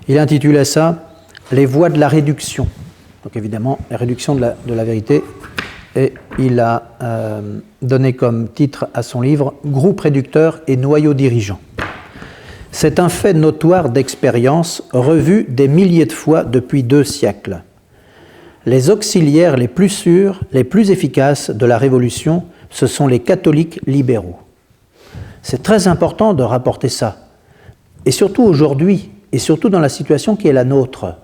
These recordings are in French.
Il intitulait ça « Les voies de la réduction ». Donc évidemment, la réduction de la vérité. Et il a donné comme titre à son livre « Groupe réducteur et noyau dirigeant ». C'est un fait notoire d'expérience revu des milliers de fois depuis 2 siècles. Les auxiliaires les plus sûrs, les plus efficaces de la Révolution, ce sont les catholiques libéraux. C'est très important de rapporter ça. Et surtout aujourd'hui, et surtout dans la situation qui est la nôtre.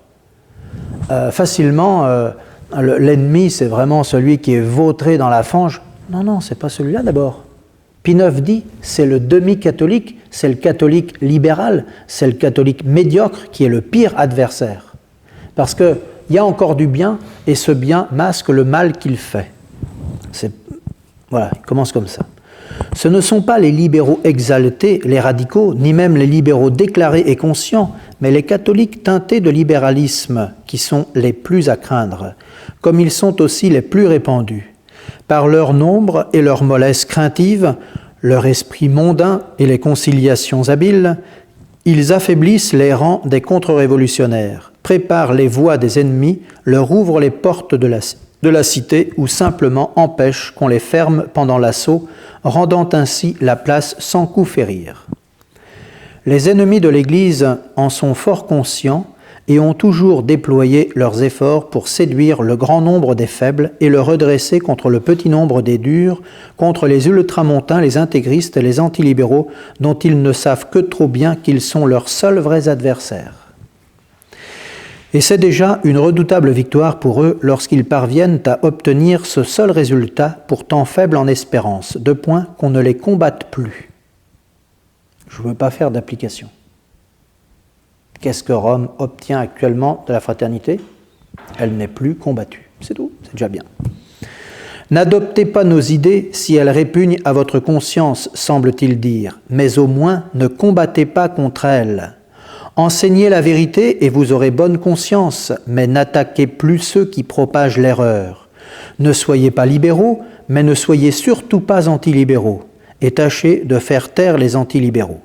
Facilement, l'ennemi, c'est vraiment celui qui est vautré dans la fange. Non, non, c'est pas celui-là d'abord. Pie IX dit, c'est le demi-catholique, c'est le catholique libéral, c'est le catholique médiocre qui est le pire adversaire. Parce qu'il y a encore du bien, et ce bien masque le mal qu'il fait. Voilà, il commence comme ça. Ce ne sont pas les libéraux exaltés, les radicaux, ni même les libéraux déclarés et conscients, mais les catholiques teintés de libéralisme qui sont les plus à craindre, comme ils sont aussi les plus répandus. Par leur nombre et leur mollesse craintive, leur esprit mondain et les conciliations habiles, ils affaiblissent les rangs des contre-révolutionnaires, préparent les voies des ennemis, leur ouvrent les portes de la cité ou simplement empêchent qu'on les ferme pendant l'assaut, rendant ainsi la place sans coup férir. Les ennemis de l'Église en sont fort conscients et ont toujours déployé leurs efforts pour séduire le grand nombre des faibles et le redresser contre le petit nombre des durs, contre les ultramontains, les intégristes et les antilibéraux, dont ils ne savent que trop bien qu'ils sont leurs seuls vrais adversaires. Et c'est déjà une redoutable victoire pour eux lorsqu'ils parviennent à obtenir ce seul résultat, pourtant faible en espérance, de point qu'on ne les combatte plus. Je ne veux pas faire d'application. Qu'est-ce que Rome obtient actuellement de la fraternité? Elle n'est plus combattue. C'est tout, c'est déjà bien. N'adoptez pas nos idées si elles répugnent à votre conscience, semble-t-il dire, mais au moins ne combattez pas contre elles. Enseignez la vérité et vous aurez bonne conscience, mais n'attaquez plus ceux qui propagent l'erreur. Ne soyez pas libéraux, mais ne soyez surtout pas antilibéraux, et tâchez de faire taire les antilibéraux.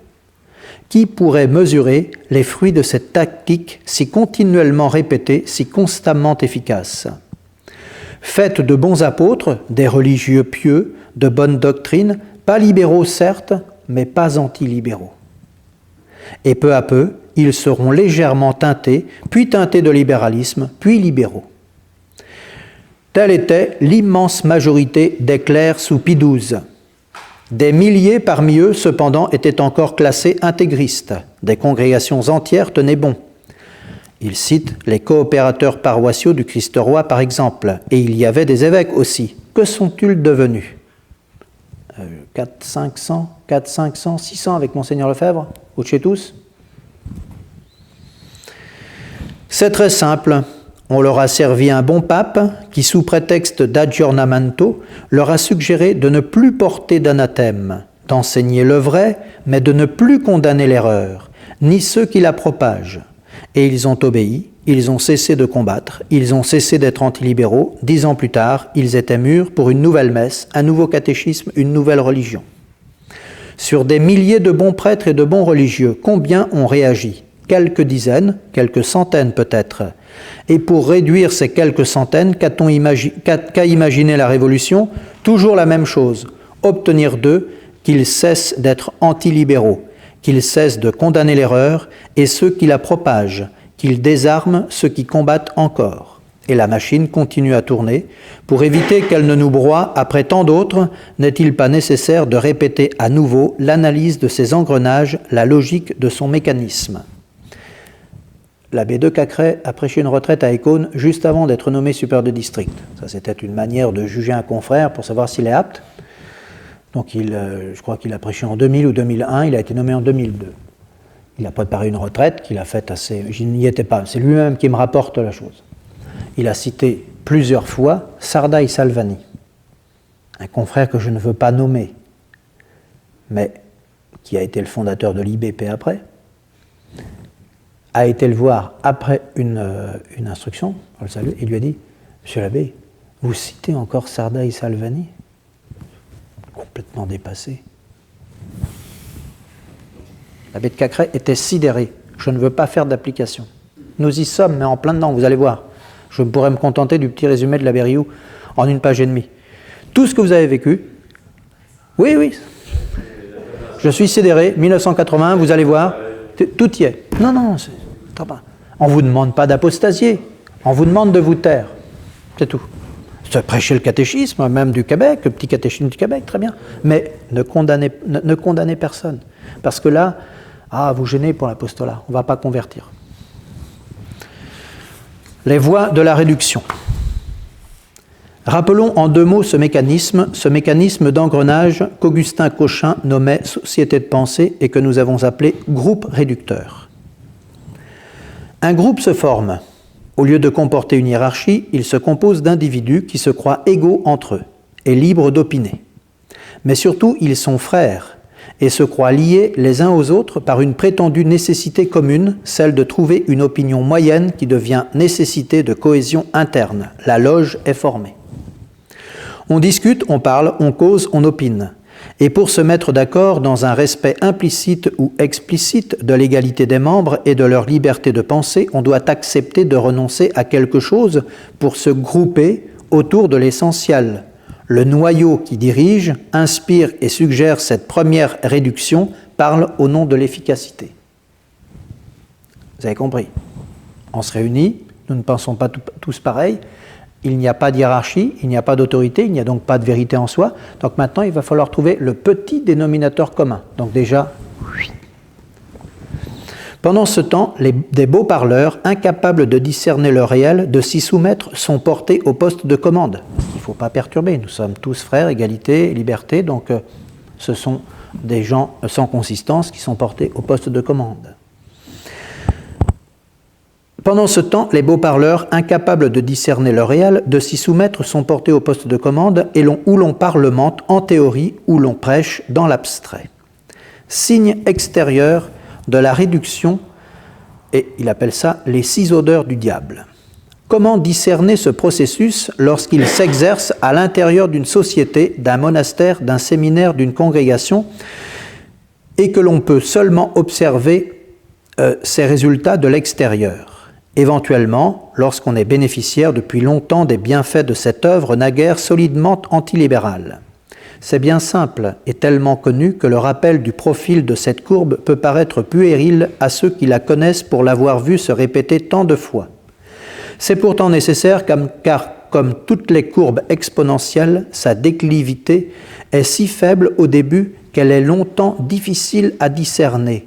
Qui pourrait mesurer les fruits de cette tactique si continuellement répétée, si constamment efficace? Faites de bons apôtres, des religieux pieux, de bonnes doctrines, pas libéraux certes, mais pas antilibéraux. Et peu à peu, ils seront légèrement teintés, puis teintés de libéralisme, puis libéraux. Telle était l'immense majorité des clercs sous Pie XII. Des milliers parmi eux, cependant, étaient encore classés intégristes. Des congrégations entières tenaient bon. Il cite les coopérateurs paroissiaux du Christ-Roi, par exemple, et il y avait des évêques aussi. Que sont-ils devenus? 500, 600 avec Monseigneur Lefebvre, au de chez tous. C'est très simple. On leur a servi un bon pape qui, sous prétexte d'aggiornamento, leur a suggéré de ne plus porter d'anathème, d'enseigner le vrai, mais de ne plus condamner l'erreur, ni ceux qui la propagent. Et ils ont obéi, ils ont cessé de combattre, ils ont cessé d'être antilibéraux. 10 ans plus tard, ils étaient mûrs pour une nouvelle messe, un nouveau catéchisme, une nouvelle religion. Sur des milliers de bons prêtres et de bons religieux, combien ont réagi? Quelques dizaines, quelques centaines peut-être. Et pour réduire ces quelques centaines, qu'a imaginé la Révolution? Toujours la même chose, obtenir d'eux qu'ils cessent d'être antilibéraux, qu'ils cessent de condamner l'erreur et ceux qui la propagent, qu'ils désarment ceux qui combattent encore. Et la machine continue à tourner. Pour éviter qu'elle ne nous broie après tant d'autres, n'est-il pas nécessaire de répéter à nouveau l'analyse de ses engrenages, la logique de son mécanisme? L'abbé de Cacré a prêché une retraite à Écône juste avant d'être nommé supérieur de district. Ça, c'était une manière de juger un confrère pour savoir s'il est apte. Donc, je crois qu'il a prêché en 2000 ou 2001, il a été nommé en 2002. Il a préparé une retraite qu'il a faite assez... Je n'y étais pas, c'est lui-même qui me rapporte la chose. Il a cité plusieurs fois Sarda et Salvani, un confrère que je ne veux pas nommer, mais qui a été le fondateur de l'IBP après, a été le voir après une instruction, on le salue, et lui a dit « Monsieur l'abbé, vous citez encore Sarda et Salvani ?» Complètement dépassé. L'abbé de Cacré était sidéré. Je ne veux pas faire d'application. Nous y sommes, mais en plein dedans, vous allez voir. Je pourrais me contenter du petit résumé de la Berriou en 1 page et demie. Tout ce que vous avez vécu, oui, oui, je suis sidéré, 1981, vous allez voir, tout y est. Non, non, on ne vous demande pas d'apostasier, on vous demande de vous taire, c'est tout. Prêchez le catéchisme, même du Québec, le petit catéchisme du Québec, très bien, mais ne condamnez personne, parce que là, vous gênez pour l'apostolat, on ne va pas convertir. Les voies de la réduction. Rappelons en 2 mots ce mécanisme d'engrenage qu'Augustin Cochin nommait société de pensée et que nous avons appelé groupe réducteur. Un groupe se forme. Au lieu de comporter une hiérarchie, il se compose d'individus qui se croient égaux entre eux et libres d'opiner. Mais surtout, ils sont frères et se croient liés les uns aux autres par une prétendue nécessité commune, celle de trouver une opinion moyenne qui devient nécessité de cohésion interne. La loge est formée. On discute, on parle, on cause, on opine. Et pour se mettre d'accord dans un respect implicite ou explicite de l'égalité des membres et de leur liberté de penser, on doit accepter de renoncer à quelque chose pour se grouper autour de l'essentiel. Le noyau qui dirige, inspire et suggère cette première réduction parle au nom de l'efficacité. Vous avez compris? On se réunit, nous ne pensons pas tous pareil. Il n'y a pas de hiérarchie, il n'y a pas d'autorité, il n'y a donc pas de vérité en soi. Donc maintenant, il va falloir trouver le petit dénominateur commun. Donc déjà, pendant ce temps, des beaux parleurs, incapables de discerner le réel, de s'y soumettre, sont portés au poste de commande. Il ne faut pas perturber, nous sommes tous frères, égalité, liberté, donc ce sont des gens sans consistance qui sont portés au poste de commande. Pendant ce temps, les beaux parleurs, incapables de discerner le réel, de s'y soumettre, sont portés au poste de commande et où l'on parlemente en théorie, où l'on prêche dans l'abstrait. Signe extérieur de la réduction, et il appelle ça les 6 odeurs du diable. Comment discerner ce processus lorsqu'il s'exerce à l'intérieur d'une société, d'un monastère, d'un séminaire, d'une congrégation, et que l'on peut seulement observer ces résultats de l'extérieur? Éventuellement, lorsqu'on est bénéficiaire depuis longtemps des bienfaits de cette œuvre naguère solidement antilibérale. C'est bien simple et tellement connu que le rappel du profil de cette courbe peut paraître puéril à ceux qui la connaissent pour l'avoir vue se répéter tant de fois. C'est pourtant nécessaire car, comme toutes les courbes exponentielles, sa déclivité est si faible au début qu'elle est longtemps difficile à discerner.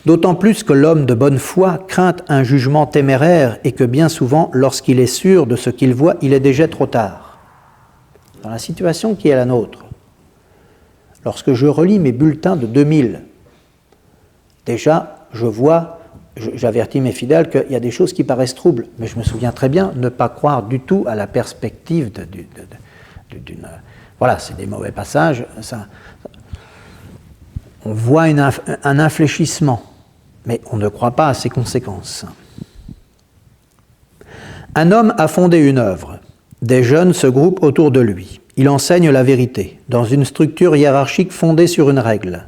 D'autant plus que l'homme de bonne foi craint un jugement téméraire et que bien souvent, lorsqu'il est sûr de ce qu'il voit, il est déjà trop tard. Dans la situation qui est la nôtre, lorsque je relis mes bulletins de 2000, déjà, j'avertis mes fidèles qu'il y a des choses qui paraissent troubles, mais je me souviens très bien ne pas croire du tout à la perspective d'une... Voilà, c'est des mauvais passages, on voit un infléchissement, mais on ne croit pas à ses conséquences. Un homme a fondé une œuvre. Des jeunes se groupent autour de lui. Il enseigne la vérité, dans une structure hiérarchique fondée sur une règle.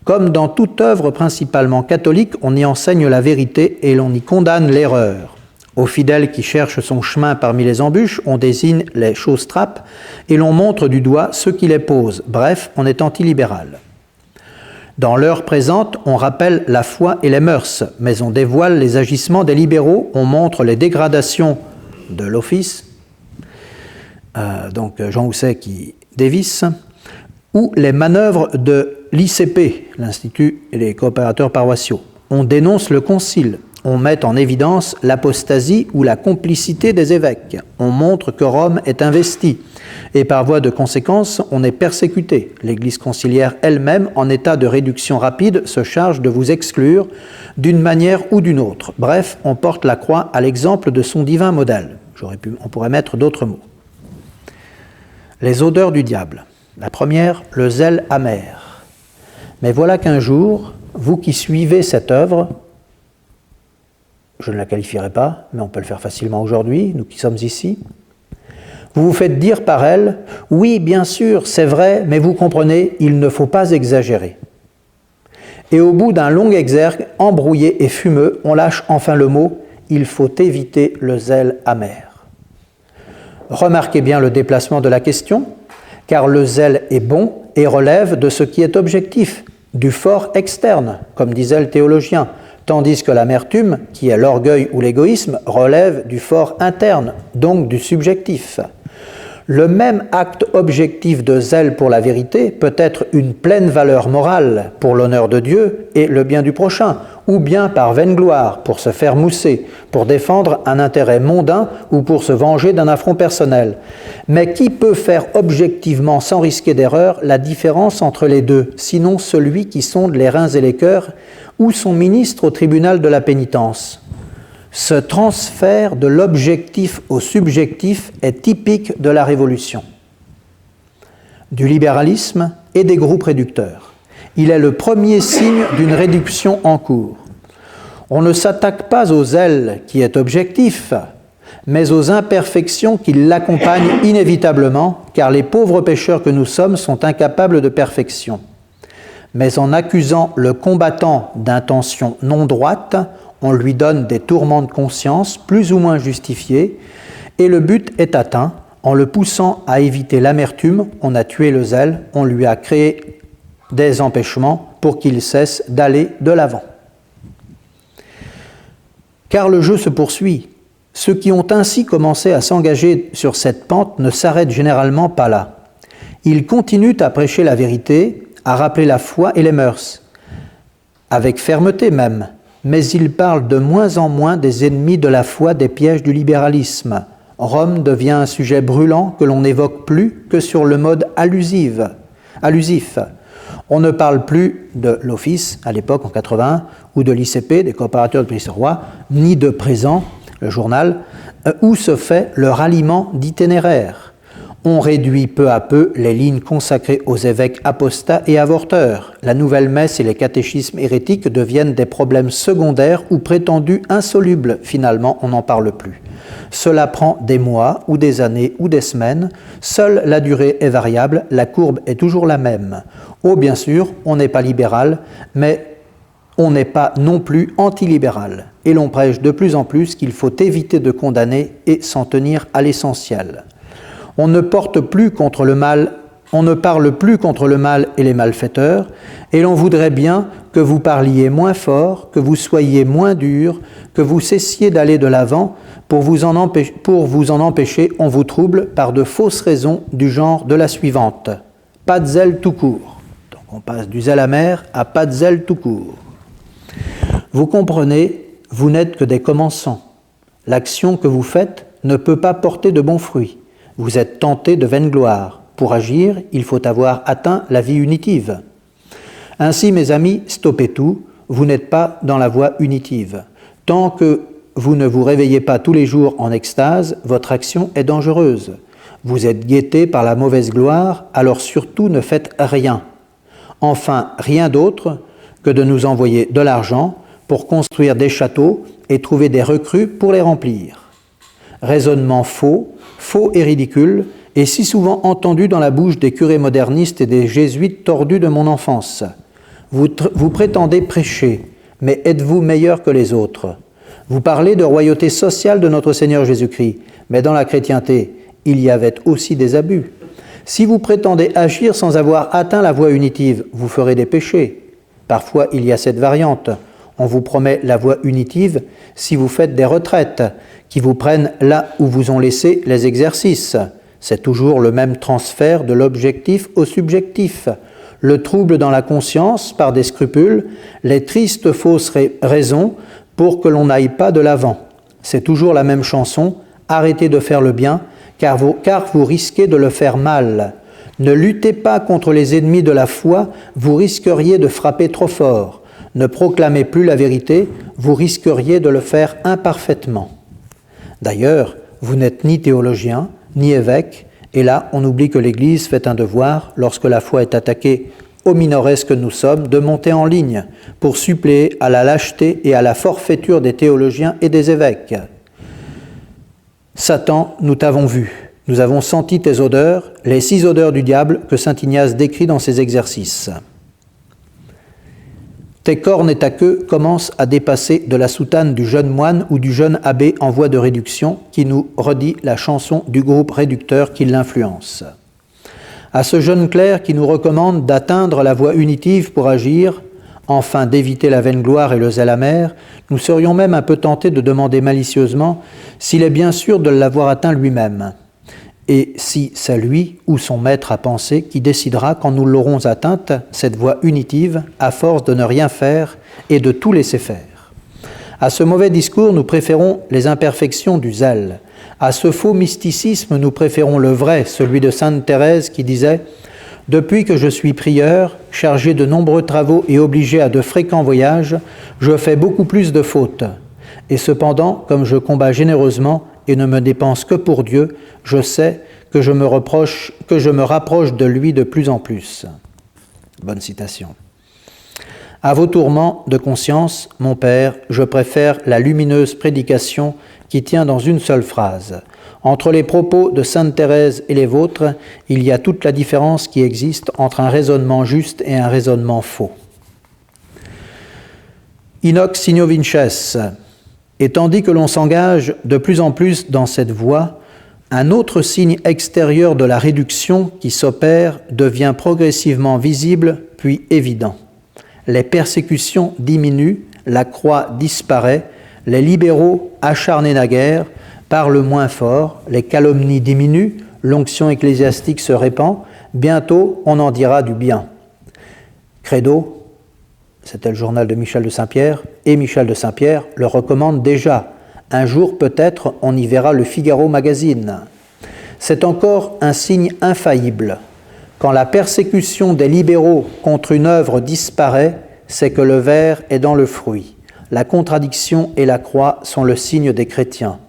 Comme dans toute œuvre principalement catholique, on y enseigne la vérité et l'on y condamne l'erreur. Aux fidèles qui cherchent son chemin parmi les embûches, on désigne les choses-trappes et l'on montre du doigt ceux qui les posent. Bref, on est antilibéral. Dans l'heure présente, on rappelle la foi et les mœurs, mais on dévoile les agissements des libéraux, on montre les dégradations de l'office, donc Jean Housset qui dévisse, ou les manœuvres de l'ICP, l'Institut et les coopérateurs paroissiaux. On dénonce le concile, on met en évidence l'apostasie ou la complicité des évêques, on montre que Rome est investie, et par voie de conséquence, on est persécuté. L'Église conciliaire elle-même, en état de réduction rapide, se charge de vous exclure d'une manière ou d'une autre. Bref, on porte la croix à l'exemple de son divin modèle. On pourrait mettre d'autres mots. Les odeurs du diable. La première, le zèle amer. Mais voilà qu'un jour, vous qui suivez cette œuvre, je ne la qualifierai pas, mais on peut le faire facilement aujourd'hui, nous qui sommes ici, vous vous faites dire par elle, oui, bien sûr, c'est vrai, mais vous comprenez, il ne faut pas exagérer. Et au bout d'un long exergue, embrouillé et fumeux, on lâche enfin le mot « il faut éviter le zèle amer ». Remarquez bien le déplacement de la question, car le zèle est bon et relève de ce qui est objectif, du fort externe, comme disait le théologien, tandis que l'amertume, qui est l'orgueil ou l'égoïsme, relève du fort interne, donc du subjectif. Le même acte objectif de zèle pour la vérité peut être une pleine valeur morale pour l'honneur de Dieu et le bien du prochain, ou bien par vaine gloire, pour se faire mousser, pour défendre un intérêt mondain ou pour se venger d'un affront personnel. Mais qui peut faire objectivement, sans risquer d'erreur, la différence entre les deux, sinon celui qui sonde les reins et les cœurs, ou son ministre au tribunal de la pénitence ? Ce transfert de l'objectif au subjectif est typique de la Révolution, du libéralisme et des groupes réducteurs. Il est le premier signe d'une réduction en cours. On ne s'attaque pas au zèle qui est objectif, mais aux imperfections qui l'accompagnent inévitablement, car les pauvres pécheurs que nous sommes sont incapables de perfection. Mais en accusant le combattant d'intention non droite, on lui donne des tourments de conscience plus ou moins justifiés, et le but est atteint. En le poussant à éviter l'amertume, on a tué le zèle, on lui a créé des empêchements pour qu'il cesse d'aller de l'avant. Car le jeu se poursuit. Ceux qui ont ainsi commencé à s'engager sur cette pente ne s'arrêtent généralement pas là. Ils continuent à prêcher la vérité, à rappeler la foi et les mœurs, avec fermeté même, mais ils parlent de moins en moins des ennemis de la foi, des pièges du libéralisme. Rome devient un sujet brûlant que l'on n'évoque plus que sur le mode allusif. On ne parle plus de l'Office, à l'époque en 81, ou de l'ICP, des coopérateurs de police roi, ni de Présent, le journal, où se fait le ralliement d'itinéraires. On réduit peu à peu les lignes consacrées aux évêques apostats et avorteurs. La nouvelle messe et les catéchismes hérétiques deviennent des problèmes secondaires ou prétendus insolubles. Finalement, on n'en parle plus. Cela prend des mois ou des années ou des semaines. Seule la durée est variable, la courbe est toujours la même. Oh, bien sûr, on n'est pas libéral, mais on n'est pas non plus antilibéral. Et l'on prêche de plus en plus qu'il faut éviter de condamner et s'en tenir à l'essentiel. On ne parle plus contre le mal et les malfaiteurs, et l'on voudrait bien que vous parliez moins fort, que vous soyez moins dur, que vous cessiez d'aller de l'avant. Pour vous en empêcher, on vous trouble par de fausses raisons du genre de la suivante. Pas de zèle tout court. Donc on passe du zèle amer à pas de zèle tout court. Vous comprenez, vous n'êtes que des commençants. L'action que vous faites ne peut pas porter de bons fruits. Vous êtes tenté de vaine gloire. Pour agir, il faut avoir atteint la vie unitive. Ainsi, mes amis, stoppez tout, vous n'êtes pas dans la voie unitive. Tant que vous ne vous réveillez pas tous les jours en extase, votre action est dangereuse. Vous êtes guettés par la mauvaise gloire, alors surtout ne faites rien. Enfin, rien d'autre que de nous envoyer de l'argent pour construire des châteaux et trouver des recrues pour les remplir. Raisonnement faux et ridicule, et si souvent entendu dans la bouche des curés modernistes et des jésuites tordus de mon enfance. Vous prétendez prêcher, mais êtes-vous meilleur que les autres ? Vous parlez de royauté sociale de notre Seigneur Jésus-Christ, mais dans la chrétienté, il y avait aussi des abus. Si vous prétendez agir sans avoir atteint la voie unitive, vous ferez des péchés. Parfois, il y a cette variante. On vous promet la voie unitive si vous faites des retraites qui vous prennent là où vous ont laissé les exercices. C'est toujours le même transfert de l'objectif au subjectif. Le trouble dans la conscience par des scrupules, les tristes fausses raisons pour que l'on n'aille pas de l'avant. C'est toujours la même chanson, arrêtez de faire le bien, car vous risquez de le faire mal. Ne luttez pas contre les ennemis de la foi, vous risqueriez de frapper trop fort. Ne proclamez plus la vérité, vous risqueriez de le faire imparfaitement. D'ailleurs, vous n'êtes ni théologien, ni évêque, et là, on oublie que l'Église fait un devoir, lorsque la foi est attaquée aux minoresses que nous sommes, de monter en ligne pour suppléer à la lâcheté et à la forfaiture des théologiens et des évêques. Satan, nous t'avons vu, nous avons senti tes odeurs, les 6 odeurs du diable que saint Ignace décrit dans ses exercices. tes cornes et ta queue commencent à dépasser de la soutane du jeune moine ou du jeune abbé en voie de réduction qui nous redit la chanson du groupe réducteur qui l'influence. À ce jeune clerc qui nous recommande d'atteindre la voie unitive pour agir, enfin d'éviter la vaine gloire et le zèle amer, nous serions même un peu tentés de demander malicieusement s'il est bien sûr de l'avoir atteint lui-même, et si c'est lui ou son maître à penser qui décidera quand nous l'aurons atteinte, cette voie unitive, à force de ne rien faire et de tout laisser faire. À ce mauvais discours, nous préférons les imperfections du zèle. À ce faux mysticisme, nous préférons le vrai, celui de Sainte Thérèse qui disait « Depuis que je suis prieur, chargé de nombreux travaux et obligé à de fréquents voyages, je fais beaucoup plus de fautes. Et cependant, comme je combats généreusement et ne me dépense que pour Dieu, je sais que je me rapproche de lui de plus en plus. » Bonne citation. À vos tourments de conscience, mon Père, je préfère la lumineuse prédication qui tient dans une seule phrase. Entre les propos de Sainte Thérèse et les vôtres, il y a toute la différence qui existe entre un raisonnement juste et un raisonnement faux. Inox signo vinces. Et tandis que l'on s'engage de plus en plus dans cette voie, un autre signe extérieur de la réduction qui s'opère devient progressivement visible puis évident. Les persécutions diminuent, la croix disparaît, les libéraux acharnés naguère parlent moins fort, les calomnies diminuent, l'onction ecclésiastique se répand, bientôt on en dira du bien. Credo, c'était le journal de Michel de Saint-Pierre, et Michel de Saint-Pierre le recommande déjà. Un jour peut-être on y verra le Figaro Magazine. C'est encore un signe infaillible. Quand la persécution des libéraux contre une œuvre disparaît, c'est que le ver est dans le fruit. La contradiction et la croix sont le signe des chrétiens.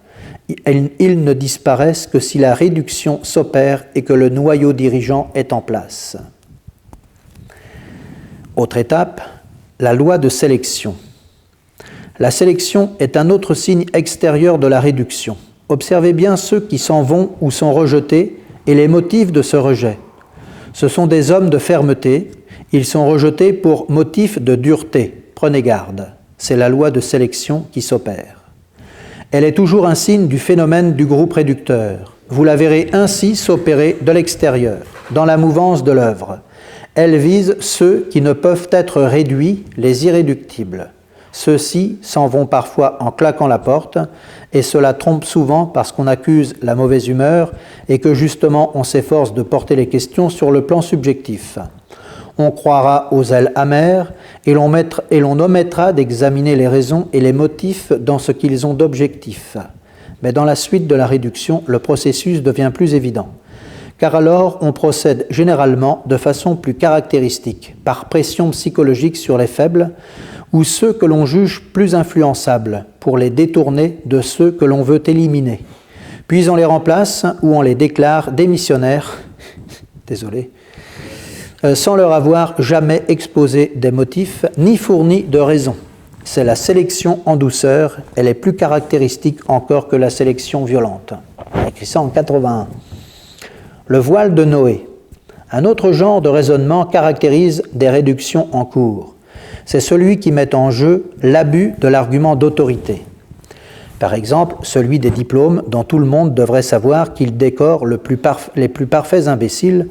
Ils ne disparaissent que si la réduction s'opère et que le noyau dirigeant est en place. Autre étape, la loi de sélection. La sélection est un autre signe extérieur de la réduction. Observez bien ceux qui s'en vont ou sont rejetés et les motifs de ce rejet. Ce sont des hommes de fermeté, ils sont rejetés pour motif de dureté. Prenez garde, c'est la loi de sélection qui s'opère. Elle est toujours un signe du phénomène du groupe réducteur. Vous la verrez ainsi s'opérer de l'extérieur, dans la mouvance de l'œuvre. Elle vise ceux qui ne peuvent être réduits, les irréductibles. Ceux-ci s'en vont parfois en claquant la porte, et cela trompe souvent parce qu'on accuse la mauvaise humeur et que justement on s'efforce de porter les questions sur le plan subjectif. On croira aux zèles amers et l'on omettra d'examiner les raisons et les motifs dans ce qu'ils ont d'objectif. Mais dans la suite de la réduction, le processus devient plus évident. Car alors, on procède généralement de façon plus caractéristique, par pression psychologique sur les faibles, ou ceux que l'on juge plus influençables, pour les détourner de ceux que l'on veut éliminer. Puis on les remplace ou on les déclare démissionnaires, sans leur avoir jamais exposé des motifs ni fourni de raisons. C'est la sélection en douceur, elle est plus caractéristique encore que la sélection violente. On a écrit ça en 81. Le voile de Noé. Un autre genre de raisonnement caractérise des réductions en cours. C'est celui qui met en jeu l'abus de l'argument d'autorité. Par exemple, celui des diplômes dont tout le monde devrait savoir qu'ils décorent les plus parfaits imbéciles,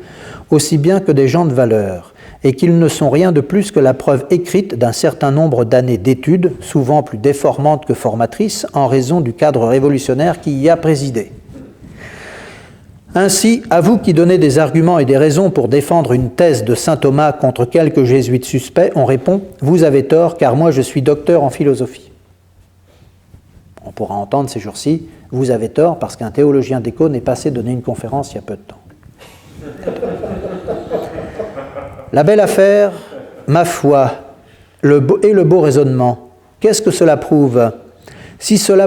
aussi bien que des gens de valeur, et qu'ils ne sont rien de plus que la preuve écrite d'un certain nombre d'années d'études, souvent plus déformantes que formatrices, en raison du cadre révolutionnaire qui y a présidé. Ainsi, à vous qui donnez des arguments et des raisons pour défendre une thèse de saint Thomas contre quelques jésuites suspects, on répond « Vous avez tort, car moi je suis docteur en philosophie ». On pourra entendre ces jours-ci « Vous avez tort, parce qu'un théologien d'Écône est passé donner une conférence il y a peu de temps ». La belle affaire, ma foi, le beau raisonnement, qu'est-ce que cela prouve ? Si cela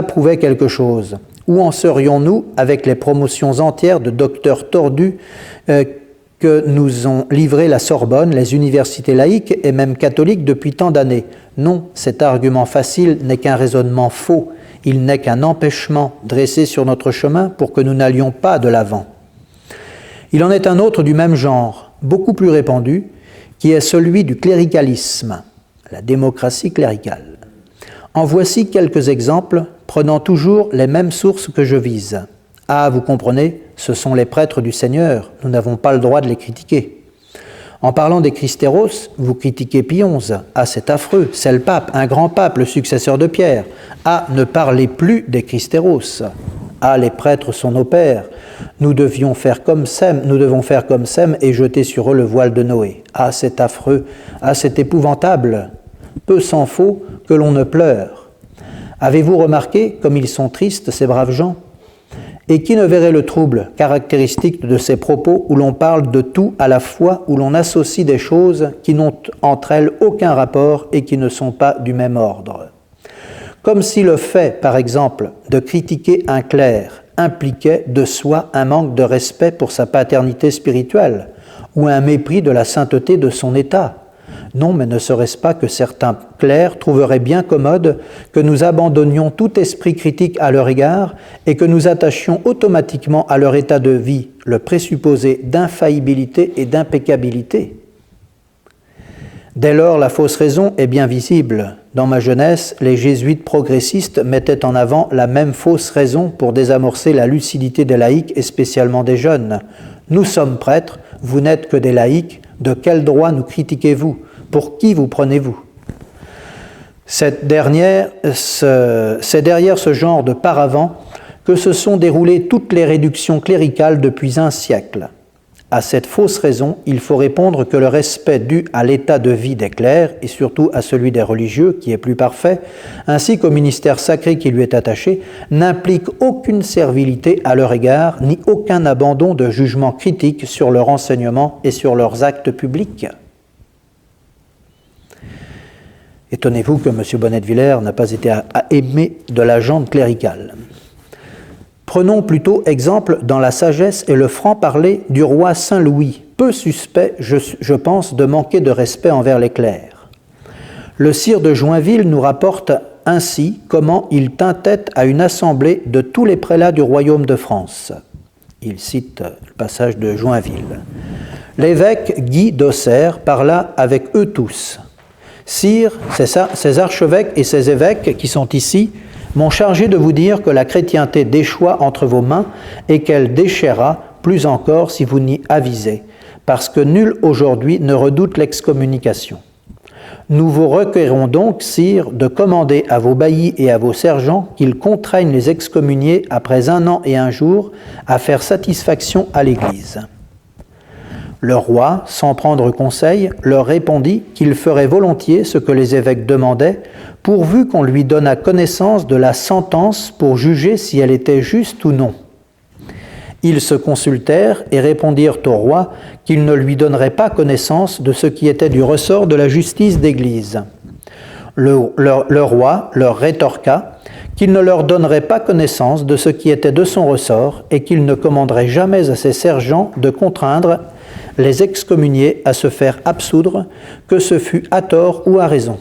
prouvait quelque chose, où en serions-nous avec les promotions entières de docteurs tordus que nous ont livré la Sorbonne, les universités laïques et même catholiques depuis tant d'années ? Non, cet argument facile n'est qu'un raisonnement faux, il n'est qu'un empêchement dressé sur notre chemin pour que nous n'allions pas de l'avant. Il en est un autre du même genre, beaucoup plus répandu, qui est celui du cléricalisme. la démocratie cléricale. En voici quelques exemples, prenant toujours les mêmes sources que je vise. Ah, vous comprenez, ce sont les prêtres du Seigneur, nous n'avons pas le droit de les critiquer. En parlant des Christéros, vous critiquez Pie XI. Ah, c'est affreux, c'est le pape, un grand pape, le successeur de Pierre. Ah, ne parlez plus des Christéros. Ah, les prêtres sont nos pères. Nous devons faire comme Sem et jeter sur eux le voile de Noé. Ah, c'est affreux. Ah, c'est épouvantable. Peu s'en faut que l'on ne pleure. Avez-vous remarqué comme ils sont tristes, ces braves gens ? Et qui ne verrait le trouble caractéristique de ces propos où l'on parle de tout à la fois, où l'on associe des choses qui n'ont entre elles aucun rapport et qui ne sont pas du même ordre. Comme si le fait, par exemple, de critiquer un clerc impliquait de soi un manque de respect pour sa paternité spirituelle ou un mépris de la sainteté de son état. Non, mais ne serait-ce pas que certains clercs trouveraient bien commode que nous abandonnions tout esprit critique à leur égard et que nous attachions automatiquement à leur état de vie le présupposé d'infaillibilité et d'impeccabilité ? Dès lors, la fausse raison est bien visible. Dans ma jeunesse, les jésuites progressistes mettaient en avant la même fausse raison pour désamorcer la lucidité des laïcs et spécialement des jeunes. Nous sommes prêtres, vous n'êtes que des laïcs, de quel droit nous critiquez-vous ? Pour qui vous prenez-vous ? C'est derrière ce genre de paravent que se sont déroulées toutes les réductions cléricales depuis un siècle. À cette fausse raison, il faut répondre que le respect dû à l'état de vie des clercs, et surtout à celui des religieux, qui est plus parfait, ainsi qu'au ministère sacré qui lui est attaché, n'implique aucune servilité à leur égard, ni aucun abandon de jugement critique sur leur enseignement et sur leurs actes publics. Étonnez-vous que M. Bonnet-Villers n'a pas été aimé de la gente cléricale. Prenons plutôt exemple dans la sagesse et le franc-parler du roi Saint-Louis, peu suspect, je pense, de manquer de respect envers les clercs. Le sire de Joinville nous rapporte ainsi comment il tint tête à une assemblée de tous les prélats du royaume de France. Il cite le passage de Joinville. L'évêque Guy d'Auxerre parla avec eux tous. Sire, c'est ça, ces archevêques et ces évêques qui sont ici m'ont chargé de vous dire que la chrétienté déchoit entre vos mains et qu'elle déchaiera plus encore si vous n'y avisez, parce que nul aujourd'hui ne redoute l'excommunication. Nous vous requérons donc, sire, de commander à vos baillis et à vos sergents qu'ils contraignent les excommuniés après 1 an et 1 jour à faire satisfaction à l'Église. Le roi, sans prendre conseil, leur répondit qu'il ferait volontiers ce que les évêques demandaient, pourvu qu'on lui donnât connaissance de la sentence pour juger si elle était juste ou non. Ils se consultèrent et répondirent au roi qu'ils ne lui donneraient pas connaissance de ce qui était du ressort de la justice d'Église. Le roi leur rétorqua qu'il ne leur donnerait pas connaissance de ce qui était de son ressort et qu'il ne commanderait jamais à ses sergents de contraindre les excommuniés à se faire absoudre, que ce fût à tort ou à raison.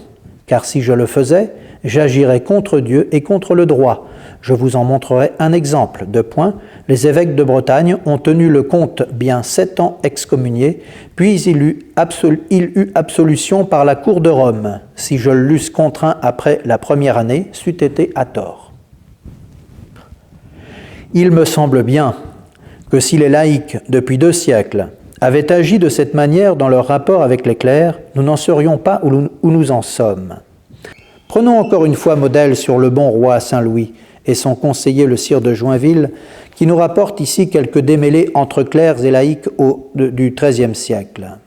Car si je le faisais, j'agirais contre Dieu et contre le droit. Je vous en montrerai un exemple. De point, les évêques de Bretagne ont tenu le comte bien 7 ans excommunié, puis il eut absolution par la cour de Rome. Si je l'eusse contraint après la première année, c'eût été à tort. Il me semble bien que si les laïcs, depuis 2 siècles, avaient agi de cette manière dans leur rapport avec les clercs, nous n'en serions pas où nous en sommes. Prenons encore une fois modèle sur le bon roi Saint-Louis et son conseiller le sire de Joinville, qui nous rapporte ici quelques démêlés entre clercs et laïcs du XIIIe siècle.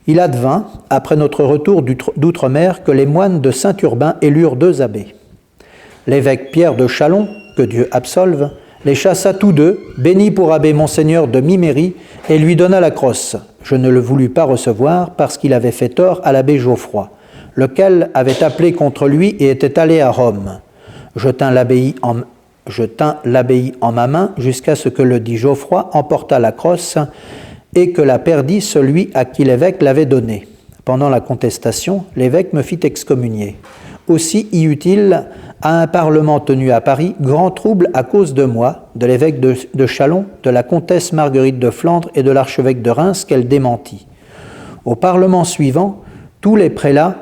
Il advint, après notre retour d'outre-mer, que les moines de Saint-Urbain élurent 2 abbés. L'évêque Pierre de Châlons, que Dieu absolve, les chassa tous 2, bénit pour abbé Monseigneur de Miméry et lui donna la crosse. Je ne le voulus pas recevoir parce qu'il avait fait tort à l'abbé Geoffroy, lequel avait appelé contre lui et était allé à Rome. Je tins l'abbaye en ma main jusqu'à ce que le dit Geoffroy emportât la crosse et que la perdit celui à qui l'évêque l'avait donnée. Pendant la contestation, l'évêque me fit excommunier. Aussi y eut-il, à un parlement tenu à Paris, grand trouble à cause de moi, de l'évêque de Châlons, de la comtesse Marguerite de Flandre et de l'archevêque de Reims qu'elle démentit. Au parlement suivant, Tous les prélats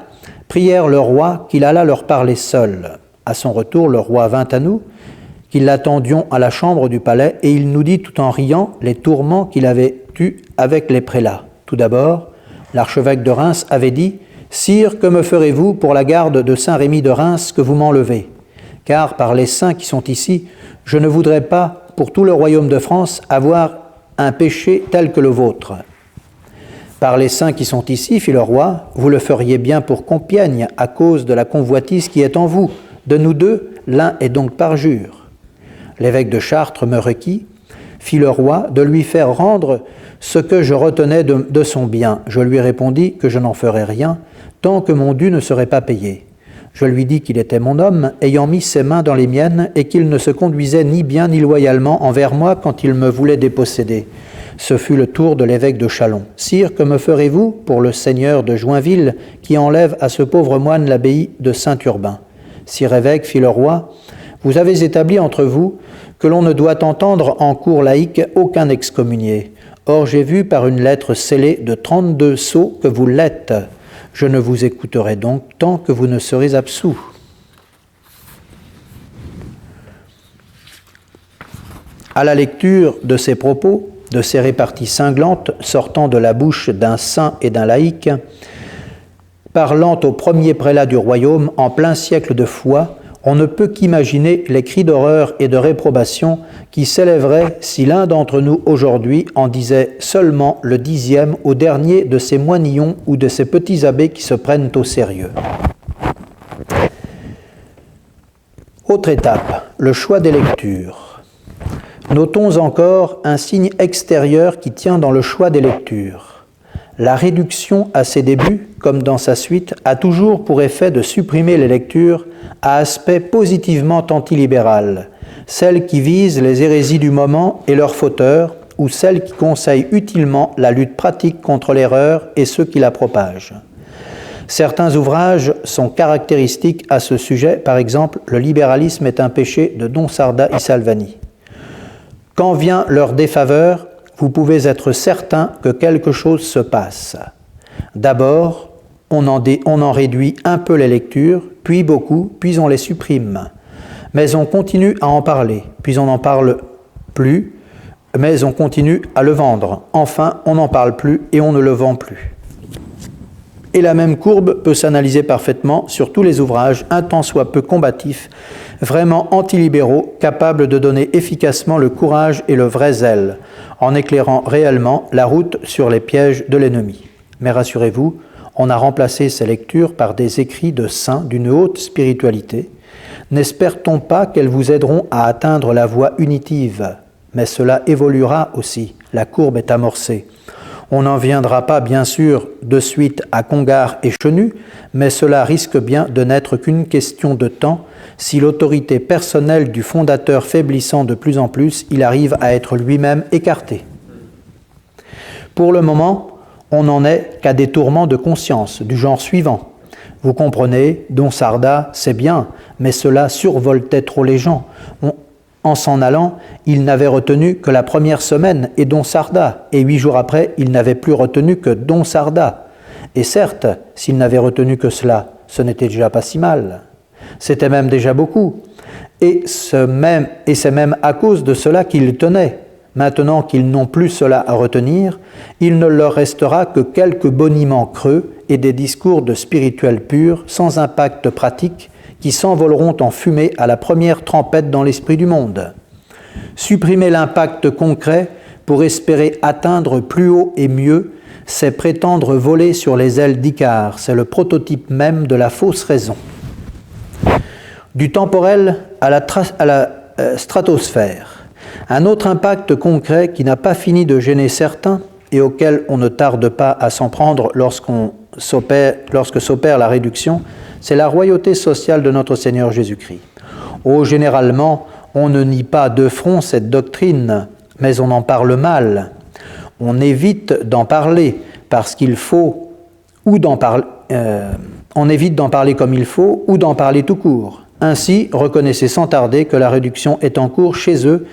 prièrent le roi qu'il allât leur parler seul. À son retour, le roi vint à nous, qu'il l'attendions à la chambre du palais, et il nous dit tout en riant les tourments qu'il avait eus avec les prélats. Tout d'abord, l'archevêque de Reims avait dit « Sire, que me ferez-vous pour la garde de Saint-Rémy de Reims que vous m'enlevez ? Car par les saints qui sont ici, je ne voudrais pas, pour tout le royaume de France, avoir un péché tel que le vôtre. » Par les saints qui sont ici, fit le roi, vous le feriez bien pour Compiègne, à cause de la convoitise qui est en vous. De nous deux, l'un est donc parjure. L'évêque de Chartres me requit, fit le roi, de lui faire rendre ce que je retenais de son bien. Je lui répondis que je n'en ferais rien, tant que mon dû ne serait pas payé. Je lui dis qu'il était mon homme, ayant mis ses mains dans les miennes, et qu'il ne se conduisait ni bien ni loyalement envers moi quand il me voulait déposséder. Ce fut le tour de l'évêque de Châlons. « Sire, que me ferez-vous pour le seigneur de Joinville qui enlève à ce pauvre moine l'abbaye de Saint-Urbain ?» Sire évêque, fit le roi, « Vous avez établi entre vous que l'on ne doit entendre en cour laïque aucun excommunié. Or j'ai vu par une lettre scellée de 32 sceaux que vous l'êtes. Je ne vous écouterai donc tant que vous ne serez absous. » À la lecture de ces propos, de ces réparties cinglantes sortant de la bouche d'un saint et d'un laïc, parlant au premier prélat du royaume en plein siècle de foi, on ne peut qu'imaginer les cris d'horreur et de réprobation qui s'élèveraient si l'un d'entre nous aujourd'hui en disait seulement le 10e au dernier de ces moinillons ou de ces petits abbés qui se prennent au sérieux. Autre étape, le choix des lectures. Notons encore un signe extérieur qui tient dans le choix des lectures. La réduction à ses débuts, comme dans sa suite, a toujours pour effet de supprimer les lectures à aspect positivement antilibéral, celles qui visent les hérésies du moment et leurs fauteurs, ou celles qui conseillent utilement la lutte pratique contre l'erreur et ceux qui la propagent. Certains ouvrages sont caractéristiques à ce sujet, par exemple « Le libéralisme est un péché » de Donsarda y Salvani. Quand vient leur défaveur, vous pouvez être certain que quelque chose se passe. D'abord, on en réduit un peu les lectures, puis beaucoup, puis on les supprime. Mais on continue à en parler, puis on n'en parle plus, mais on continue à le vendre. Enfin, on n'en parle plus et on ne le vend plus. Et la même courbe peut s'analyser parfaitement sur tous les ouvrages, un tant soit peu combatifs, vraiment antilibéraux, capables de donner efficacement le courage et le vrai zèle, en éclairant réellement la route sur les pièges de l'ennemi. Mais rassurez-vous, on a remplacé ces lectures par des écrits de saints d'une haute spiritualité. N'espère-t-on pas qu'elles vous aideront à atteindre la voie unitive ? Mais cela évoluera aussi, la courbe est amorcée. On n'en viendra pas, bien sûr, de suite à Congar et Chenu, mais cela risque bien de n'être qu'une question de temps. Si l'autorité personnelle du fondateur faiblissant de plus en plus, il arrive à être lui-même écarté. Pour le moment, on n'en est qu'à des tourments de conscience, du genre suivant. Vous comprenez, Donsarda, c'est bien, mais cela survoltait trop les gens. En s'en allant, il n'avait retenu que la première semaine et Donsarda, et 8 jours après, il n'avait plus retenu que Donsarda. Et certes, s'il n'avait retenu que cela, ce n'était déjà pas si mal. C'était même déjà beaucoup. Et c'est même à cause de cela qu'ils tenaient. Maintenant qu'ils n'ont plus cela à retenir, il ne leur restera que quelques boniments creux et des discours de spirituel pur, sans impact pratique, qui s'envoleront en fumée à la première trempette dans l'esprit du monde. Supprimer l'impact concret pour espérer atteindre plus haut et mieux, c'est prétendre voler sur les ailes d'Icare, c'est le prototype même de la fausse raison. Du temporel à la stratosphère. Un autre impact concret qui n'a pas fini de gêner certains et auquel on ne tarde pas à s'en prendre lorsque s'opère la réduction, c'est la royauté sociale de notre Seigneur Jésus-Christ. Oh, généralement, on ne nie pas de front cette doctrine, mais on en parle mal. On évite d'en parler parce qu'il faut, ou d'en parler, on évite d'en parler comme il faut, ou d'en parler tout court. Ainsi, reconnaissez sans tarder que la réduction est en cours chez eux,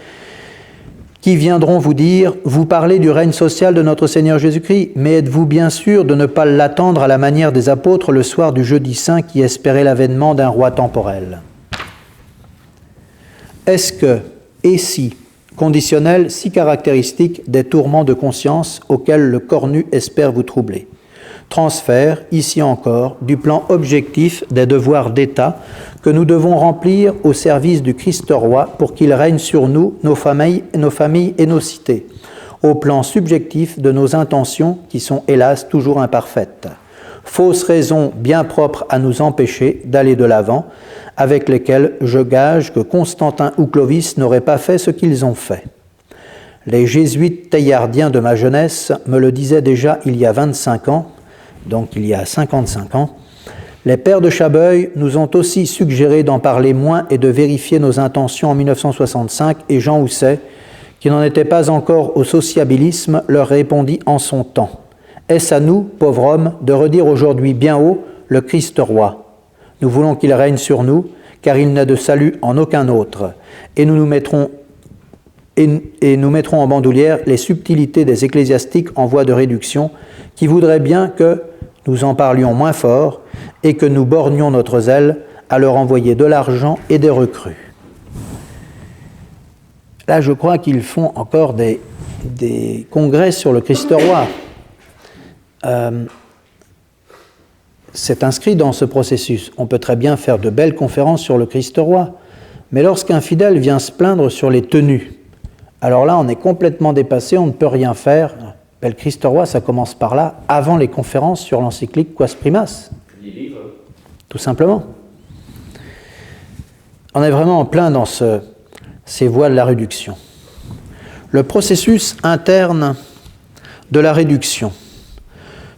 qui viendront vous dire « Vous parlez du règne social de notre Seigneur Jésus-Christ, mais êtes-vous bien sûr de ne pas l'attendre à la manière des apôtres le soir du jeudi saint qui espéraient l'avènement d'un roi temporel ?» Est-ce que, et si, conditionnel si caractéristique des tourments de conscience auxquels le corps nu espère vous troubler. Transfert, ici encore, du plan objectif des devoirs d'État que nous devons remplir au service du Christ roi pour qu'il règne sur nous, nos familles et nos cités, au plan subjectif de nos intentions qui sont hélas toujours imparfaites. Fausses raisons bien propres à nous empêcher d'aller de l'avant, avec lesquelles je gage que Constantin ou Clovis n'auraient pas fait ce qu'ils ont fait. Les jésuites théillardiens de ma jeunesse me le disaient déjà il y a 25 ans, donc il y a 55 ans. Les pères de Chabeuil nous ont aussi suggéré d'en parler moins et de vérifier nos intentions en 1965, et Jean Housset, qui n'en était pas encore au sociabilisme, leur répondit en son temps. Est-ce à nous, pauvres hommes, de redire aujourd'hui bien haut le Christ roi? Nous voulons qu'il règne sur nous, car il n'a de salut en aucun autre, et nous mettrons en bandoulière les subtilités des ecclésiastiques en voie de réduction, qui voudraient bien que nous en parlions moins fort et que nous bornions notre zèle à leur envoyer de l'argent et des recrues. Là, je crois qu'ils font encore des congrès sur le Christ roi. C'est inscrit dans ce processus. On peut très bien faire de belles conférences sur le Christ roi, mais lorsqu'un fidèle vient se plaindre sur les tenues, alors là, on est complètement dépassé, on ne peut rien faire. Le Christ roi, ça commence par là, avant les conférences sur l'encyclique Quas Primas. Les livres. Tout simplement. On est vraiment en plein dans ces voies de la réduction. Le processus interne de la réduction.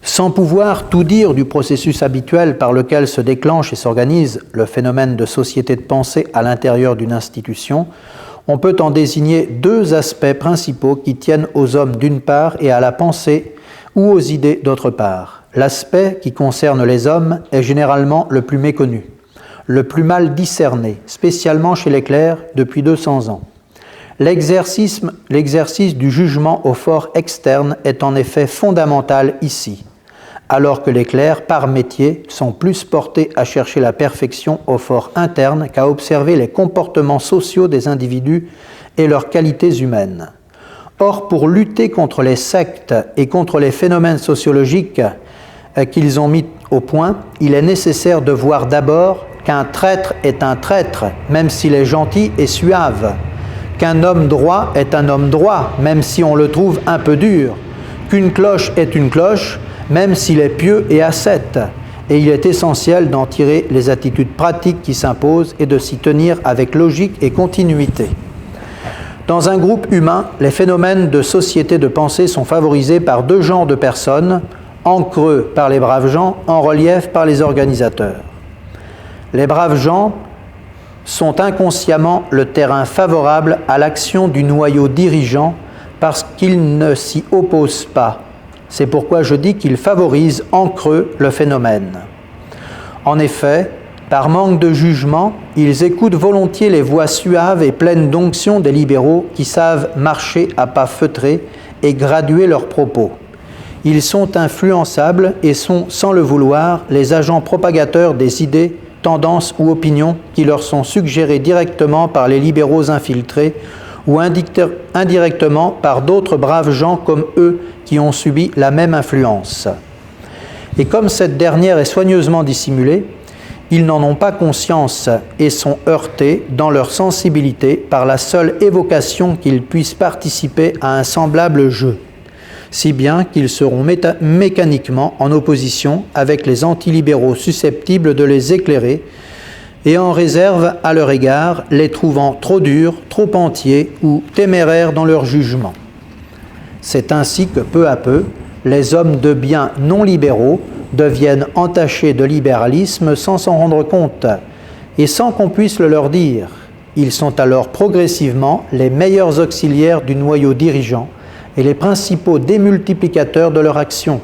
Sans pouvoir tout dire du processus habituel par lequel se déclenche et s'organise le phénomène de société de pensée à l'intérieur d'une institution, on peut en désigner deux aspects principaux qui tiennent aux hommes d'une part et à la pensée ou aux idées d'autre part. L'aspect qui concerne les hommes est généralement le plus méconnu, le plus mal discerné, spécialement chez les clercs depuis 200 ans. L'exercice du jugement au fort externe est en effet fondamental ici, alors que les clercs, par métier, sont plus portés à chercher la perfection au fort interne qu'à observer les comportements sociaux des individus et leurs qualités humaines. Or, pour lutter contre les sectes et contre les phénomènes sociologiques qu'ils ont mis au point, il est nécessaire de voir d'abord qu'un traître est un traître, même s'il est gentil et suave, qu'un homme droit est un homme droit, même si on le trouve un peu dur, qu'une cloche est une cloche, même s'il est pieux et ascète, et il est essentiel d'en tirer les attitudes pratiques qui s'imposent et de s'y tenir avec logique et continuité. Dans un groupe humain, les phénomènes de société de pensée sont favorisés par deux genres de personnes, en creux par les braves gens, en relief par les organisateurs. Les braves gens sont inconsciemment le terrain favorable à l'action du noyau dirigeant parce qu'ils ne s'y opposent pas. C'est pourquoi je dis qu'ils favorisent en creux le phénomène. En effet, par manque de jugement, ils écoutent volontiers les voix suaves et pleines d'onction des libéraux qui savent marcher à pas feutrés et graduer leurs propos. Ils sont influençables et sont, sans le vouloir, les agents propagateurs des idées, tendances ou opinions qui leur sont suggérées directement par les libéraux infiltrés ou indirectement par d'autres braves gens comme eux qui ont subi la même influence. Et comme cette dernière est soigneusement dissimulée, ils n'en ont pas conscience et sont heurtés dans leur sensibilité par la seule évocation qu'ils puissent participer à un semblable jeu, si bien qu'ils seront mécaniquement en opposition avec les antilibéraux susceptibles de les éclairer et en réserve à leur égard, les trouvant trop durs, trop entiers ou téméraires dans leur jugement. C'est ainsi que peu à peu, les hommes de bien non libéraux deviennent entachés de libéralisme sans s'en rendre compte et sans qu'on puisse le leur dire. Ils sont alors progressivement les meilleurs auxiliaires du noyau dirigeant et les principaux démultiplicateurs de leur action.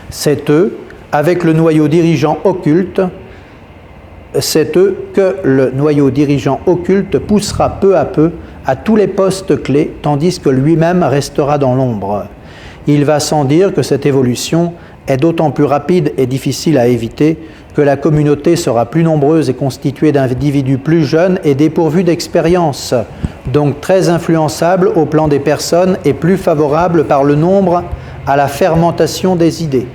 C'est eux, avec le noyau dirigeant occulte, c'est eux que le noyau dirigeant occulte poussera peu à peu à tous les postes clés, tandis que lui-même restera dans l'ombre. Il va sans dire que cette évolution est d'autant plus rapide et difficile à éviter que la communauté sera plus nombreuse et constituée d'individus plus jeunes et dépourvus d'expérience, donc très influençables au plan des personnes et plus favorables par le nombre à la fermentation des idées.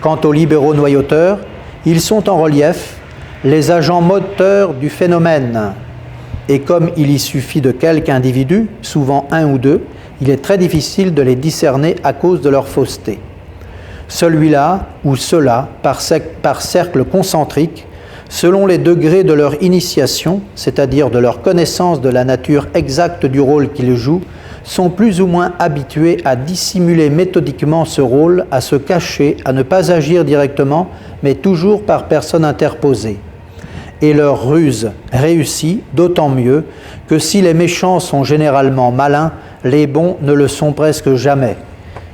Quant aux libéraux noyauteurs, ils sont en relief les agents moteurs du phénomène. Et comme il y suffit de quelques individus, souvent un ou deux, il est très difficile de les discerner à cause de leur fausseté. Celui-là ou ceux-là, par cercle concentrique, selon les degrés de leur initiation, c'est-à-dire de leur connaissance de la nature exacte du rôle qu'ils jouent, sont plus ou moins habitués à dissimuler méthodiquement ce rôle, à se cacher, à ne pas agir directement, mais toujours par personne interposée. Et leur ruse réussit d'autant mieux que si les méchants sont généralement malins, les bons ne le sont presque jamais.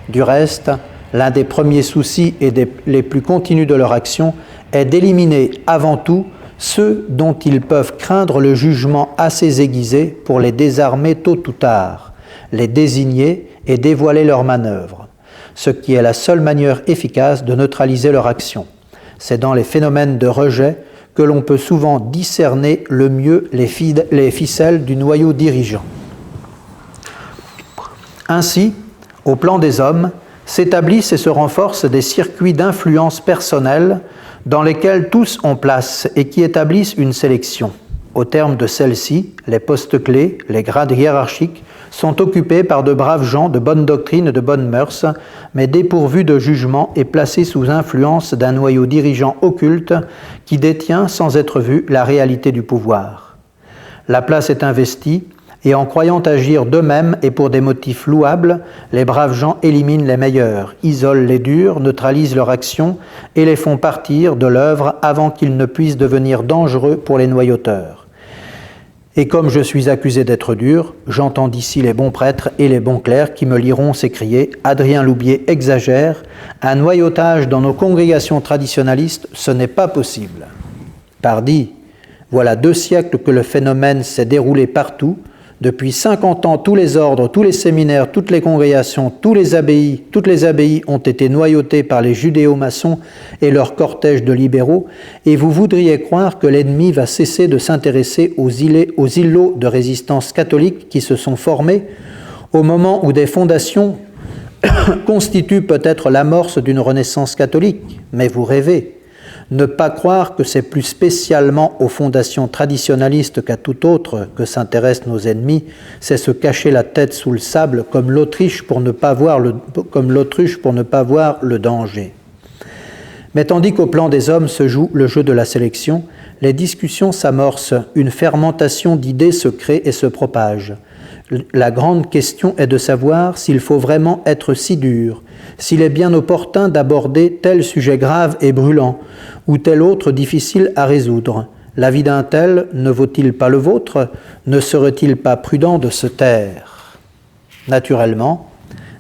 Du reste, l'un des premiers soucis et les plus continus de leur action est d'éliminer avant tout ceux dont ils peuvent craindre le jugement assez aiguisé pour les désarmer tôt ou tard, les désigner et dévoiler leurs manœuvres, ce qui est la seule manière efficace de neutraliser leur action. C'est dans les phénomènes de rejet que l'on peut souvent discerner le mieux les ficelles du noyau dirigeant. Ainsi, au plan des hommes, s'établissent et se renforcent des circuits d'influence personnelle dans lesquels tous ont place et qui établissent une sélection. Au terme de celle-ci, les postes clés, les grades hiérarchiques, sont occupés par de braves gens de bonne doctrine et de bonnes mœurs, mais dépourvus de jugement et placés sous influence d'un noyau dirigeant occulte qui détient, sans être vu, la réalité du pouvoir. La place est investie, et en croyant agir d'eux-mêmes et pour des motifs louables, les braves gens éliminent les meilleurs, isolent les durs, neutralisent leur action et les font partir de l'œuvre avant qu'ils ne puissent devenir dangereux pour les noyauteurs. Et comme je suis accusé d'être dur, j'entends d'ici les bons prêtres et les bons clercs qui me liront s'écrier « Adrien Loubier exagère, un noyautage dans nos congrégations traditionnalistes, ce n'est pas possible. » Pardi, voilà 2 siècles que le phénomène s'est déroulé partout. Depuis 50 ans, tous les ordres, tous les séminaires, toutes les congrégations, toutes les abbayes ont été noyautées par les judéo-maçons et leur cortège de libéraux, et vous voudriez croire que l'ennemi va cesser de s'intéresser aux îlots de résistance catholique qui se sont formés au moment où des fondations constituent peut-être l'amorce d'une renaissance catholique. Mais vous rêvez. Ne pas croire que c'est plus spécialement aux fondations traditionnalistes qu'à tout autre que s'intéressent nos ennemis, c'est se cacher la tête sous le sable comme l'autruche pour ne pas voir le danger. Mais tandis qu'au plan des hommes se joue le jeu de la sélection, les discussions s'amorcent, une fermentation d'idées se crée et se propage. La grande question est de savoir s'il faut vraiment être si dur, s'il est bien opportun d'aborder tel sujet grave et brûlant, ou tel autre difficile à résoudre. La vie d'un tel ne vaut-il pas le vôtre? Ne serait-il pas prudent de se taire? Naturellement,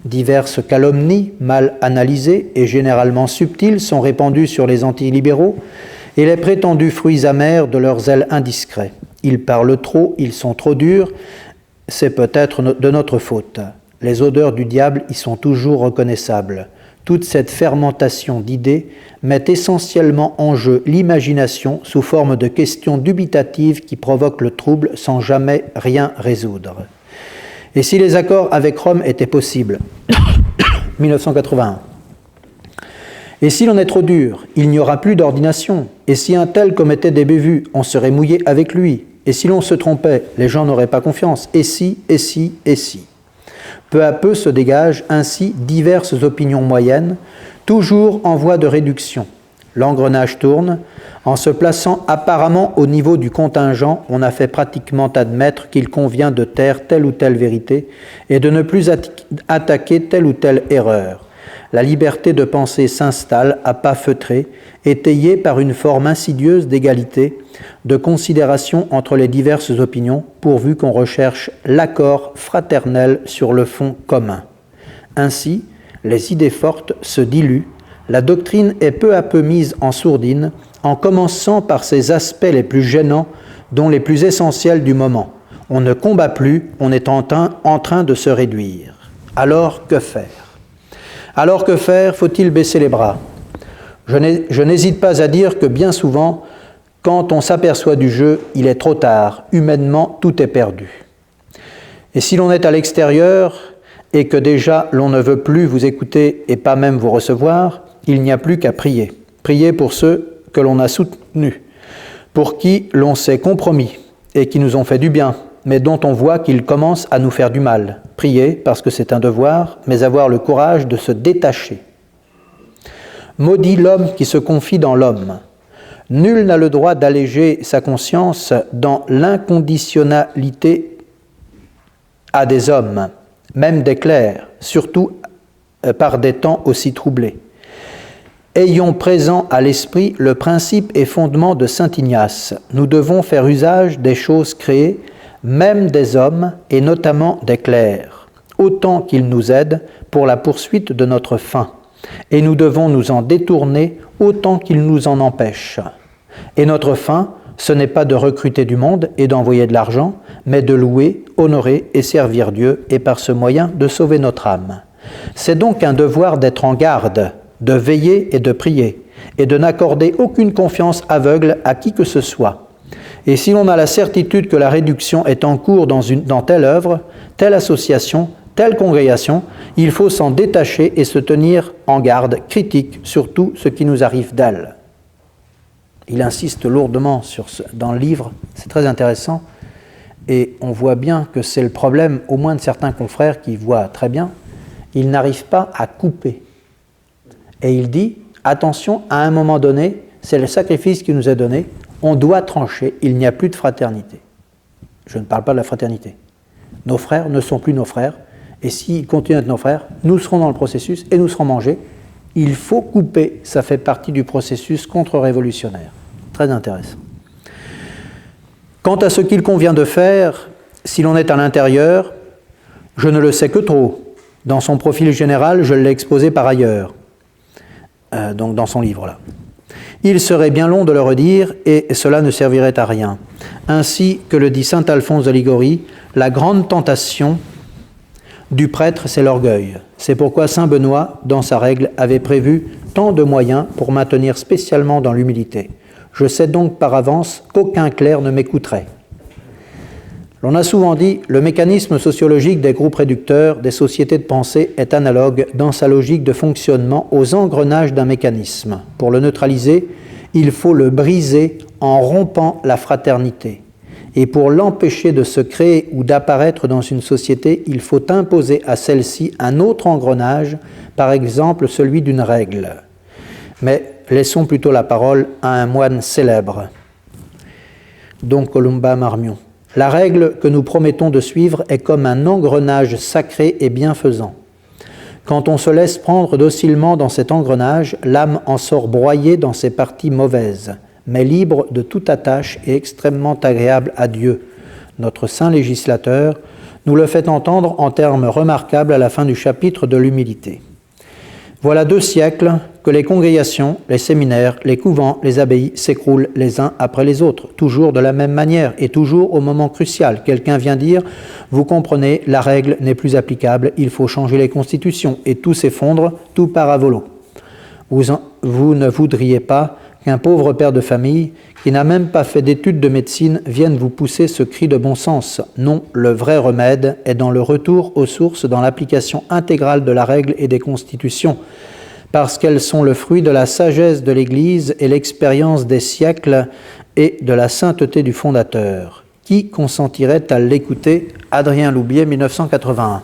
diverses calomnies, mal analysées et généralement subtiles, sont répandues sur les antilibéraux et les prétendus fruits amers de leurs zèles indiscrets. Ils parlent trop, ils sont trop durs, c'est peut-être de notre faute. Les odeurs du diable y sont toujours reconnaissables. Toute cette fermentation d'idées met essentiellement en jeu l'imagination sous forme de questions dubitatives qui provoquent le trouble sans jamais rien résoudre. Et si les accords avec Rome étaient possibles 1981. Et si l'on est trop dur, il n'y aura plus d'ordination. Et si un tel commettait des bévues, on serait mouillé avec lui. Et si l'on se trompait, les gens n'auraient pas confiance. Et si, et si, et si. Peu à peu se dégagent ainsi diverses opinions moyennes, toujours en voie de réduction. L'engrenage tourne. En se plaçant apparemment au niveau du contingent, on a fait pratiquement admettre qu'il convient de taire telle ou telle vérité et de ne plus attaquer telle ou telle erreur. La liberté de penser s'installe à pas feutrés, étayée par une forme insidieuse d'égalité, de considération entre les diverses opinions, pourvu qu'on recherche l'accord fraternel sur le fond commun. Ainsi, les idées fortes se diluent, la doctrine est peu à peu mise en sourdine, en commençant par ses aspects les plus gênants, dont les plus essentiels du moment. On ne combat plus, on est en train de se réduire. Alors que faire? Alors que faire? Faut-il baisser les bras? Je n'hésite pas à dire que bien souvent, quand on s'aperçoit du jeu, il est trop tard. Humainement, tout est perdu. Et si l'on est à l'extérieur et que déjà l'on ne veut plus vous écouter et pas même vous recevoir, il n'y a plus qu'à prier. Prier pour ceux que l'on a soutenus, pour qui l'on s'est compromis et qui nous ont fait du bien, mais dont on voit qu'ils commencent à nous faire du mal. Prier parce que c'est un devoir, mais avoir le courage de se détacher. Maudit l'homme qui se confie dans l'homme. Nul n'a le droit d'alléger sa conscience dans l'inconditionnalité à des hommes, même des clercs, surtout par des temps aussi troublés. Ayons présent à l'esprit le principe et fondement de saint Ignace. Nous devons faire usage des choses créées, même des hommes et notamment des clercs, autant qu'ils nous aident pour la poursuite de notre fin. Et nous devons nous en détourner autant qu'ils nous en empêchent. Et notre fin, ce n'est pas de recruter du monde et d'envoyer de l'argent, mais de louer, honorer et servir Dieu, et par ce moyen de sauver notre âme. C'est donc un devoir d'être en garde, de veiller et de prier, et de n'accorder aucune confiance aveugle à qui que ce soit. Et si l'on a la certitude que la réduction est en cours dans telle œuvre, telle association, telle congrégation, il faut s'en détacher et se tenir en garde critique sur tout ce qui nous arrive d'elle. Il insiste lourdement dans le livre, c'est très intéressant, et on voit bien que c'est le problème, au moins de certains confrères qui voient très bien, ils n'arrivent pas à couper. Et il dit, attention, à un moment donné, c'est le sacrifice qui nous est donné, on doit trancher, il n'y a plus de fraternité. Je ne parle pas de la fraternité. Nos frères ne sont plus nos frères, et s'ils continuent à être nos frères, nous serons dans le processus et nous serons mangés. Il faut couper, ça fait partie du processus contre-révolutionnaire. Très intéressant. Quant à ce qu'il convient de faire, si l'on est à l'intérieur, je ne le sais que trop. Dans son profil général, je l'ai exposé par ailleurs, donc dans son livre là. Il serait bien long de le redire, et cela ne servirait à rien. Ainsi que le dit saint Alphonse de Liguori, la grande tentation du prêtre, c'est l'orgueil. C'est pourquoi saint Benoît, dans sa règle, avait prévu tant de moyens pour maintenir spécialement dans l'humilité. Je sais donc par avance qu'aucun clerc ne m'écouterait. L'on a souvent dit, le mécanisme sociologique des groupes réducteurs, des sociétés de pensée est analogue dans sa logique de fonctionnement aux engrenages d'un mécanisme. Pour le neutraliser, il faut le briser en rompant la fraternité. Et pour l'empêcher de se créer ou d'apparaître dans une société, il faut imposer à celle-ci un autre engrenage, par exemple celui d'une règle. Mais laissons plutôt la parole à un moine célèbre, Don Columba Marmion. La règle que nous promettons de suivre est comme un engrenage sacré et bienfaisant. Quand on se laisse prendre docilement dans cet engrenage, l'âme en sort broyée dans ses parties mauvaises, mais libre de toute attache et extrêmement agréable à Dieu. Notre saint législateur nous le fait entendre en termes remarquables à la fin du chapitre de l'humilité. Voilà 2 siècles que les congrégations, les séminaires, les couvents, les abbayes s'écroulent les uns après les autres, toujours de la même manière et toujours au moment crucial. Quelqu'un vient dire « Vous comprenez, la règle n'est plus applicable, il faut changer les constitutions » et tout s'effondre, tout part à volo. Vous ne voudriez pas qu'un pauvre père de famille, qui n'a même pas fait d'études de médecine, vienne vous pousser ce cri de bon sens. Non, le vrai remède est dans le retour aux sources, dans l'application intégrale de la règle et des constitutions, parce qu'elles sont le fruit de la sagesse de l'Église et l'expérience des siècles et de la sainteté du fondateur. Qui consentirait à l'écouter? Adrien Loubier, 1981.